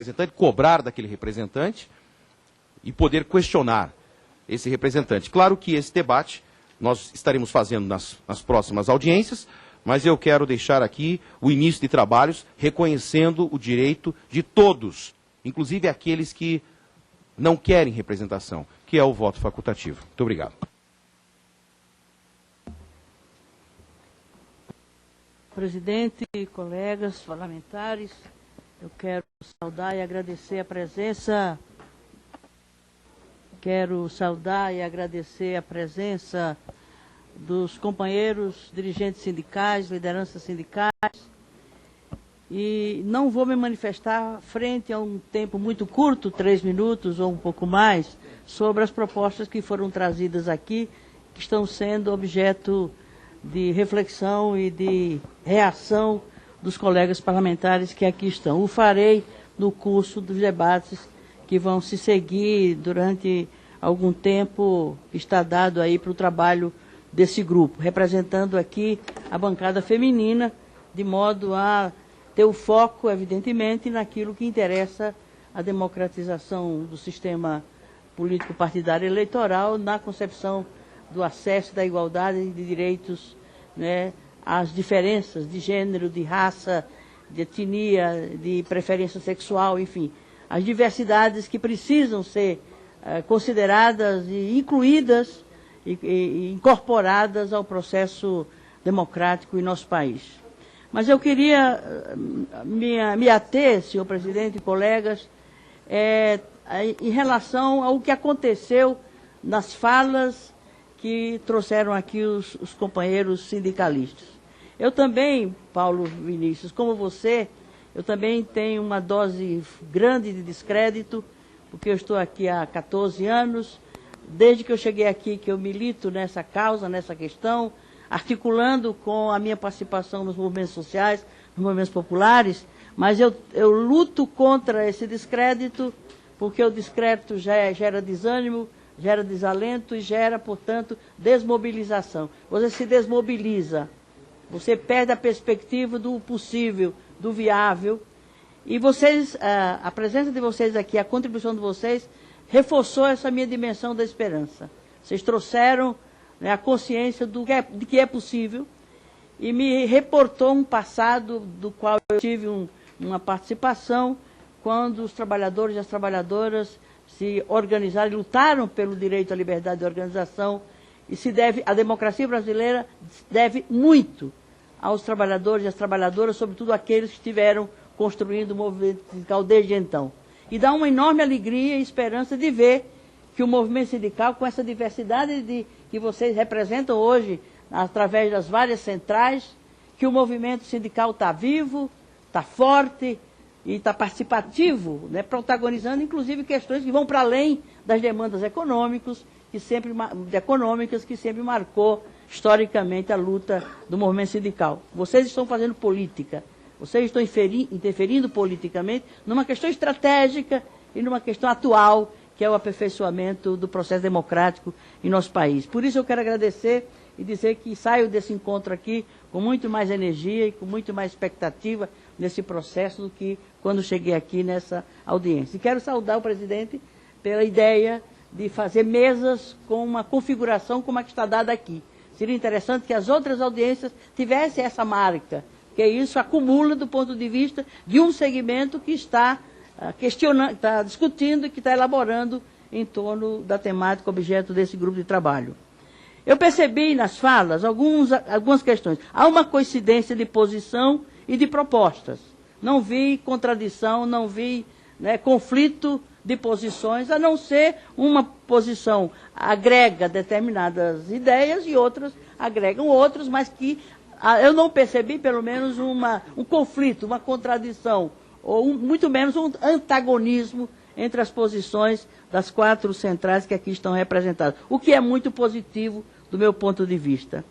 representante, cobrar daquele representante e poder questionar esse representante. Claro que esse debate nós estaremos fazendo nas próximas audiências, mas eu quero deixar aqui o início de trabalhos reconhecendo o direito de todos, inclusive aqueles que não querem representação, que é o voto facultativo. Muito obrigado. Presidente, colegas parlamentares, eu quero saudar e agradecer a presença. Quero saudar e agradecer a presença dos companheiros dirigentes sindicais, lideranças sindicais. E não vou me manifestar frente a um tempo muito curto, 3 minutos ou um pouco mais, sobre as propostas que foram trazidas aqui, que estão sendo objeto de reflexão e de reação dos colegas parlamentares que aqui estão. O farei no curso dos debates que vão se seguir durante algum tempo, está dado aí para o trabalho desse grupo, representando aqui a bancada feminina, de modo a ter o foco, evidentemente, naquilo que interessa a democratização do sistema político partidário eleitoral, na concepção do acesso, da igualdade de direitos, né, às diferenças de gênero, de raça, de etnia, de preferência sexual, enfim, as diversidades que precisam ser consideradas e incluídas e incorporadas ao processo democrático em nosso país. Mas eu queria me ater, senhor presidente e colegas, em relação ao que aconteceu nas falas que trouxeram aqui os companheiros sindicalistas. Eu também, Paulo Vinícius, como você, eu também tenho uma dose grande de descrédito, porque eu estou aqui há 14 anos, desde que eu cheguei aqui, que eu milito nessa causa, nessa questão, articulando com a minha participação nos movimentos sociais, nos movimentos populares, mas eu luto contra esse descrédito, porque o descrédito gera desânimo, gera desalento e gera, portanto, desmobilização. Você se desmobiliza, você perde a perspectiva do possível, do viável, e vocês, a presença de vocês aqui, a contribuição de vocês, reforçou essa minha dimensão da esperança. Vocês trouxeram, né, a consciência de que é possível e me reportou um passado do qual eu tive uma participação quando os trabalhadores e as trabalhadoras se organizaram e lutaram pelo direito à liberdade de organização, e a democracia brasileira deve muito aos trabalhadores e às trabalhadoras, sobretudo aqueles que estiveram construindo o movimento sindical desde então. E dá uma enorme alegria e esperança de ver que o movimento sindical, com essa diversidade que vocês representam hoje, através das várias centrais, que o movimento sindical está vivo, está forte e está participativo, né, protagonizando inclusive questões que vão para além das demandas econômicas, que sempre marcou historicamente a luta do movimento sindical. Vocês estão fazendo política. Vocês estão interferindo politicamente numa questão estratégica e numa questão atual, que é o aperfeiçoamento do processo democrático em nosso país. Por isso eu quero agradecer e dizer que saio desse encontro aqui com muito mais energia e com muito mais expectativa nesse processo do que quando cheguei aqui nessa audiência. E quero saudar o presidente pela ideia de fazer mesas com uma configuração como a que está dada aqui. Seria interessante que as outras audiências tivessem essa marca, que isso acumula do ponto de vista de um segmento que está questionando, está discutindo e que está elaborando em torno da temática objeto desse grupo de trabalho. Eu percebi nas falas algumas questões. Há uma coincidência de posição e de propostas. Não vi contradição, não vi, né, conflito de posições, a não ser uma posição agrega determinadas ideias e outras agregam outras, mas que eu não percebi, pelo menos, um conflito, uma contradição, ou muito menos um antagonismo entre as posições das 4 centrais que aqui estão representadas, o que é muito positivo do meu ponto de vista.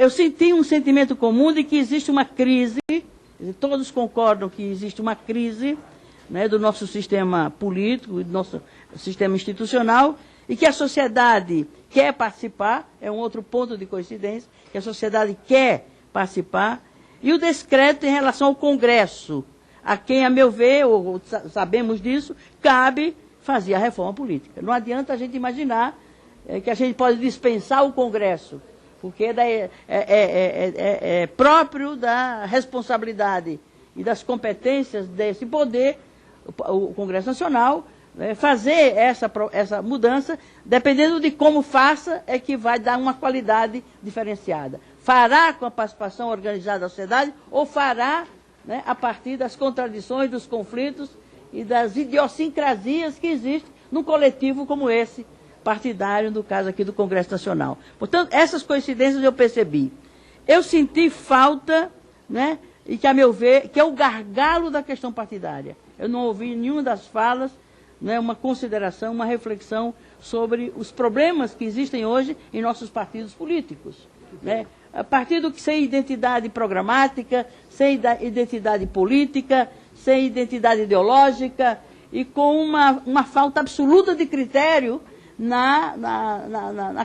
Eu senti um sentimento comum de que existe uma crise, todos concordam que existe uma crise, né, do nosso sistema político, do nosso sistema institucional, e que a sociedade quer participar, é um outro ponto de coincidência, que a sociedade quer participar, e o descrédito em relação ao Congresso, a quem, a meu ver, ou sabemos disso, cabe fazer a reforma política. Não adianta a gente imaginar que a gente pode dispensar o Congresso, porque é próprio da responsabilidade e das competências desse poder, o Congresso Nacional, fazer essa mudança, dependendo de como faça, é que vai dar uma qualidade diferenciada. Fará com a participação organizada da sociedade ou fará, né, a partir das contradições, dos conflitos e das idiosincrasias que existem num coletivo como esse, partidário, no caso aqui do Congresso Nacional. Portanto, essas coincidências eu percebi. Eu senti falta, né, e que, a meu ver, que é o gargalo da questão partidária. Eu não ouvi em nenhuma das falas, né, uma consideração, uma reflexão sobre os problemas que existem hoje em nossos partidos políticos, né? Partido que sem identidade programática, sem identidade política, sem identidade ideológica e com uma falta absoluta de critério na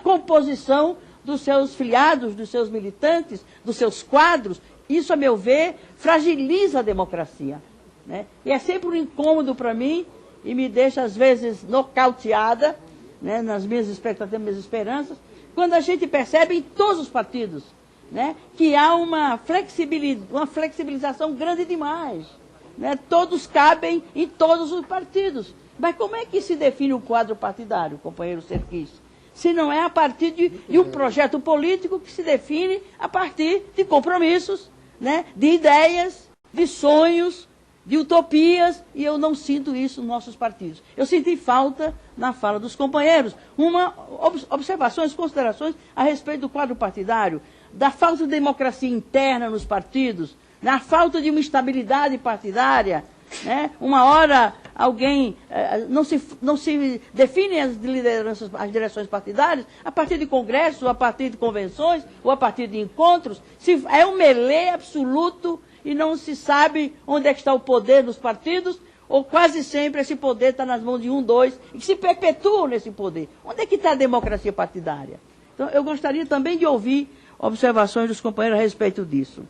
composição dos seus filiados, dos seus militantes, dos seus quadros. Isso, a meu ver, fragiliza a democracia, né? E é sempre um incômodo para mim e me deixa, às vezes, nocauteada, né, nas minhas expectativas, nas minhas esperanças, quando a gente percebe em todos os partidos, né, que há uma flexibilização grande demais, né? Todos cabem em todos os partidos. Mas como é que se define o quadro partidário, companheiro Serquis? Se não é a partir de um projeto político que se define a partir de compromissos, né, de ideias, de sonhos, de utopias, e eu não sinto isso nos nossos partidos. Eu senti falta, na fala dos companheiros, observações, considerações a respeito do quadro partidário, da falta de democracia interna nos partidos, da falta de uma estabilidade partidária, né? Uma hora alguém não se define as lideranças, as direções partidárias a partir de congressos, ou a partir de convenções, ou a partir de encontros. É um melê absoluto e não se sabe onde é que está o poder dos partidos, ou quase sempre esse poder está nas mãos de um, dois, e que se perpetuam nesse poder. Onde é que está a democracia partidária? Então, eu gostaria também de ouvir observações dos companheiros a respeito disso.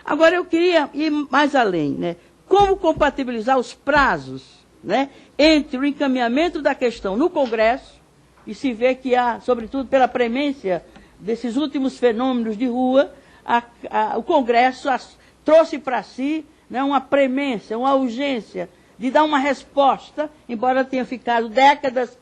Agora, eu queria ir mais além, né? Como compatibilizar os prazos, né, entre o encaminhamento da questão no Congresso, e se vê que há, sobretudo pela premência desses últimos fenômenos de rua, o Congresso trouxe para si, né, uma premência, uma urgência de dar uma resposta, embora tenha ficado décadas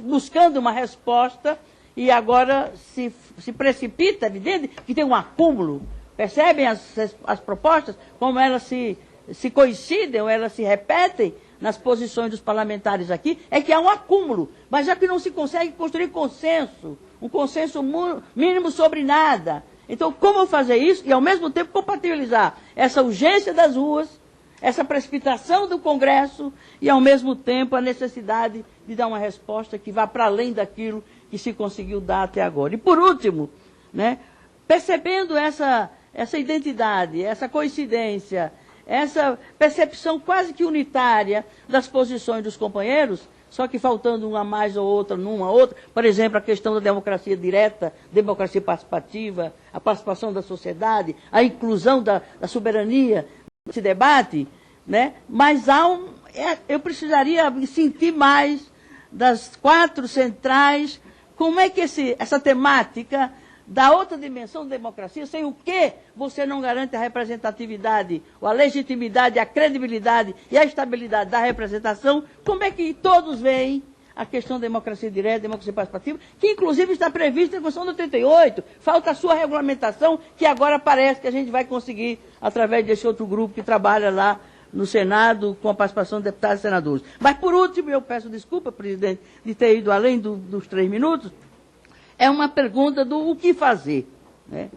buscando uma resposta, e agora se precipita, evidente, que tem um acúmulo. Percebem as propostas, como elas se coincidem, ou elas se repetem nas posições dos parlamentares aqui, é que há um acúmulo. Mas já que não se consegue construir consenso, um consenso mínimo sobre nada. Então, como fazer isso e, ao mesmo tempo, compatibilizar essa urgência das ruas, essa precipitação do Congresso e, ao mesmo tempo, a necessidade de dar uma resposta que vá para além daquilo que se conseguiu dar até agora. E, por último, né, percebendo essa identidade, essa coincidência, essa percepção quase que unitária das posições dos companheiros, só que faltando uma mais ou outra, numa outra, por exemplo, a questão da democracia direta, democracia participativa, a participação da sociedade, a inclusão da soberania nesse debate, né? Mas eu precisaria sentir mais das quatro centrais, como é que essa temática da outra dimensão da democracia, sem o que você não garante a representatividade, ou a legitimidade, a credibilidade e a estabilidade da representação, como é que todos veem a questão da democracia direta, democracia participativa, que inclusive está prevista na Constituição de 88, falta a sua regulamentação, que agora parece que a gente vai conseguir, através desse outro grupo que trabalha lá no Senado, com a participação de deputados e senadores. Mas, por último, eu peço desculpa, presidente, de ter ido além dos 3 minutos, é uma pergunta do o que fazer, né?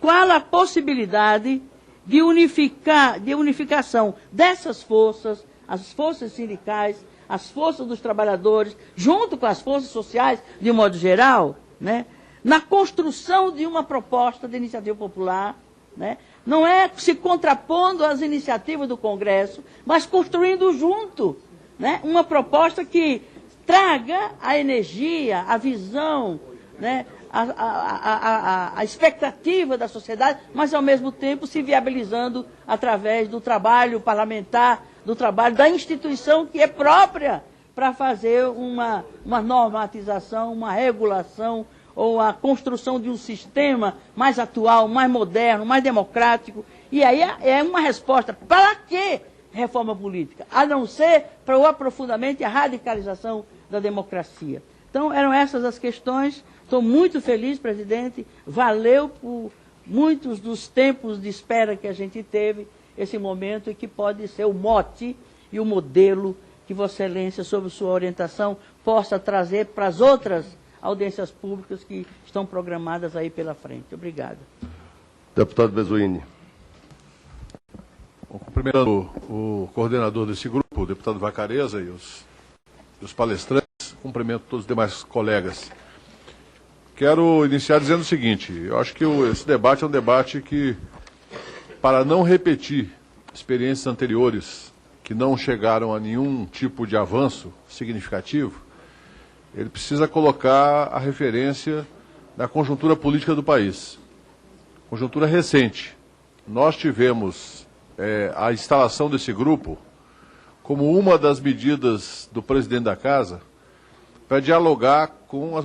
Qual a possibilidade de unificação dessas forças, as forças sindicais, as forças dos trabalhadores, junto com as forças sociais, de um modo geral, né, na construção de uma proposta de iniciativa popular, né? Não é se contrapondo às iniciativas do Congresso, mas construindo junto, né, uma proposta que traga a energia, a visão, né, a expectativa da sociedade, mas ao mesmo tempo se viabilizando através do trabalho parlamentar, do trabalho da instituição que é própria para fazer uma normatização, uma regulação ou a construção de um sistema mais atual, mais moderno, mais democrático. E aí é uma resposta. Para que reforma política? A não ser para o aprofundamento e a radicalização da democracia. Então, eram essas as questões. Estou muito feliz, presidente. Valeu por muitos dos tempos de espera que a gente teve, esse momento, e que pode ser o mote e o modelo que Vossa Excelência, sob sua orientação, possa trazer para as outras audiências públicas que estão programadas aí pela frente. Obrigado. Deputado Bezoini. Bom, cumprimentando o coordenador desse grupo, o deputado Vacareza, e os palestrantes, cumprimento todos os demais colegas. Quero iniciar dizendo o seguinte: eu acho que esse debate é um debate que, para não repetir experiências anteriores que não chegaram a nenhum tipo de avanço significativo, ele precisa colocar a referência na conjuntura política do país. Conjuntura recente. Nós tivemos a instalação desse grupo como uma das medidas do presidente da Casa para dialogar com as